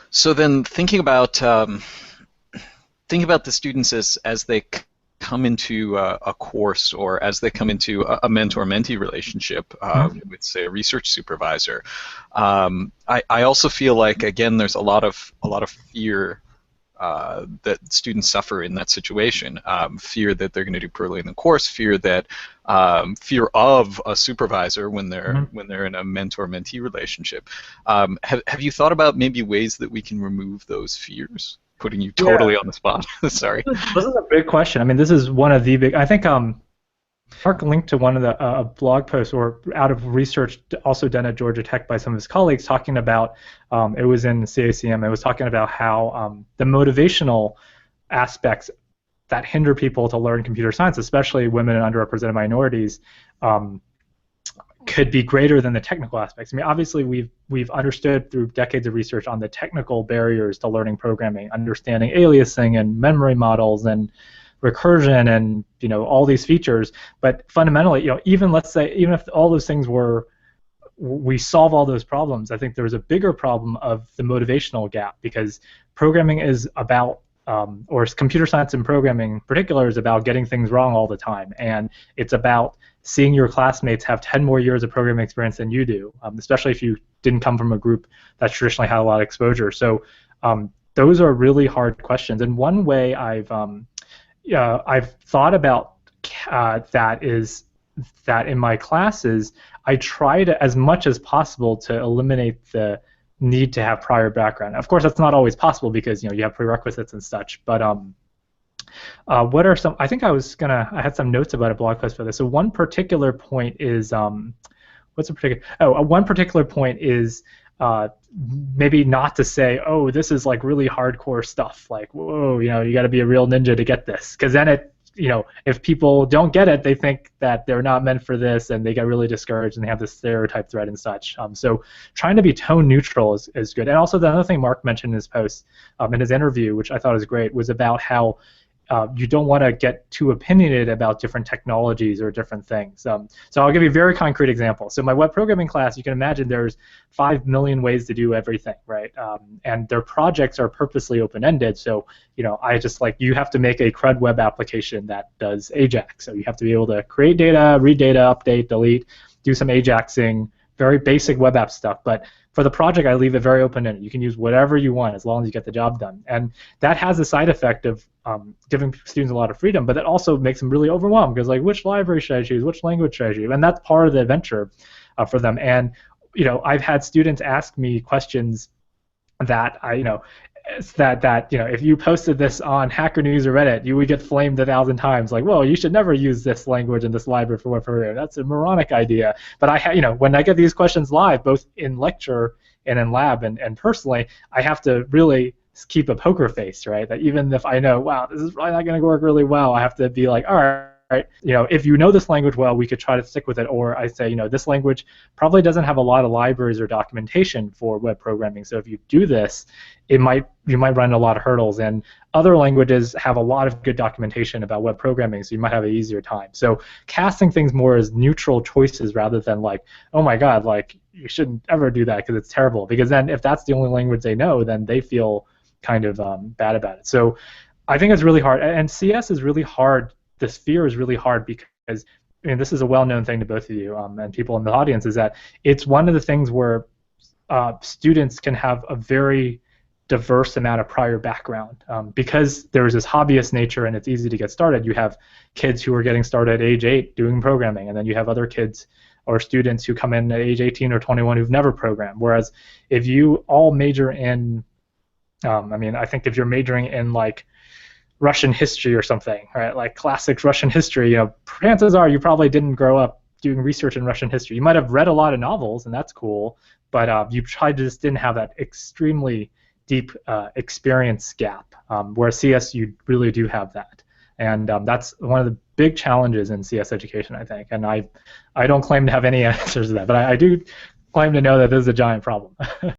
So then thinking about the students as they come into a course or as they come into a mentor-mentee relationship Mhm. with, say, a research supervisor. I also feel like again there's a lot of fear that students suffer in that situation. Fear that they're going to do poorly in the course, fear of a supervisor when they're Mhm. when they're in a mentor-mentee relationship. Have you thought about maybe ways that we can remove those fears? Putting you Yeah, totally on the spot. Sorry. this is a big question. I mean, this is one of the big. I think Mark linked to one of the blog posts or out of research also done at Georgia Tech by some of his colleagues talking about it was in CACM. It was talking about how the motivational aspects that hinder people to learn computer science, especially women and underrepresented minorities, um, could be greater than the technical aspects. I mean, obviously, we've understood through decades of research on the technical barriers to learning programming, understanding aliasing and memory models and recursion and all these features. But fundamentally, even let's say even if all those things were we solve all those problems, I think there's a bigger problem of the motivational gap because programming is about or computer science and programming in particular is about getting things wrong all the time, and it's about seeing your classmates have 10 more years of programming experience than you do, especially if you didn't come from a group that traditionally had a lot of exposure. So those are really hard questions. And one way I've thought about that is that in my classes, I try to, as much as possible, to eliminate the need to have prior background. Of course, that's not always possible because you have prerequisites and such. But what are some? I think I had some notes about a blog post for this. So one particular point is what's a particular? Oh, one particular point is uh, maybe not to say, oh, this is like really hardcore stuff. Like, whoa, you got to be a real ninja to get this, because then if people don't get it, they think that they're not meant for this, and they get really discouraged, and they have this stereotype thread and such. So trying to be tone neutral is good. And also the other thing Mark mentioned in his post, in his interview, which I thought was great, was about how you don't want to get too opinionated about different technologies or different things. So I'll give you a very concrete example. So my web programming class, you can imagine there's 5 million ways to do everything, right? And their projects are purposely open-ended. So I just you have to make a CRUD web application that does AJAX. So you have to be able to create data, read data, update, delete, do some AJAXing, very basic web app stuff. But for the project, I leave it very open-ended. You can use whatever you want as long as you get the job done. And that has a side effect of giving students a lot of freedom, but that also makes them really overwhelmed because which library should I choose? Which language should I choose? And that's part of the adventure for them. And I've had students ask me questions that if you posted this on Hacker News or Reddit, you would get flamed 1,000 times. Like, well, you should never use this language and this library for web programming. That's a moronic idea. But when I get these questions live, both in lecture and in lab and personally, I have to really keep a poker face, right? That even if I know, wow, this is probably not going to work really well, I have to be like, all right, if you know this language well, we could try to stick with it. Or I say, this language probably doesn't have a lot of libraries or documentation for web programming. So if you do this, you might run a lot of hurdles. And other languages have a lot of good documentation about web programming, so you might have an easier time. So casting things more as neutral choices rather than oh my God, you shouldn't ever do that because it's terrible. Because then if that's the only language they know, then they feel kind of bad about it. So I think it's really hard. And CS is really hard. The sphere is really hard because this is a well-known thing to both of you and people in the audience, is that it's one of the things where students can have a very diverse amount of prior background. Because there's this hobbyist nature and it's easy to get started, you have kids who are getting started at age 8 doing programming, and then you have other kids or students who come in at age 18 or 21 who've never programmed. Whereas if you all major in I think if you're majoring in Russian history or something, right? Like classic Russian history, chances are you probably didn't grow up doing research in Russian history. You might have read a lot of novels, and that's cool, but you just didn't have that extremely deep experience gap. Whereas CS, you really do have that, and that's one of the big challenges in CS education, I think. And I don't claim to have any answers to that, but I do claim to know that this is a giant problem.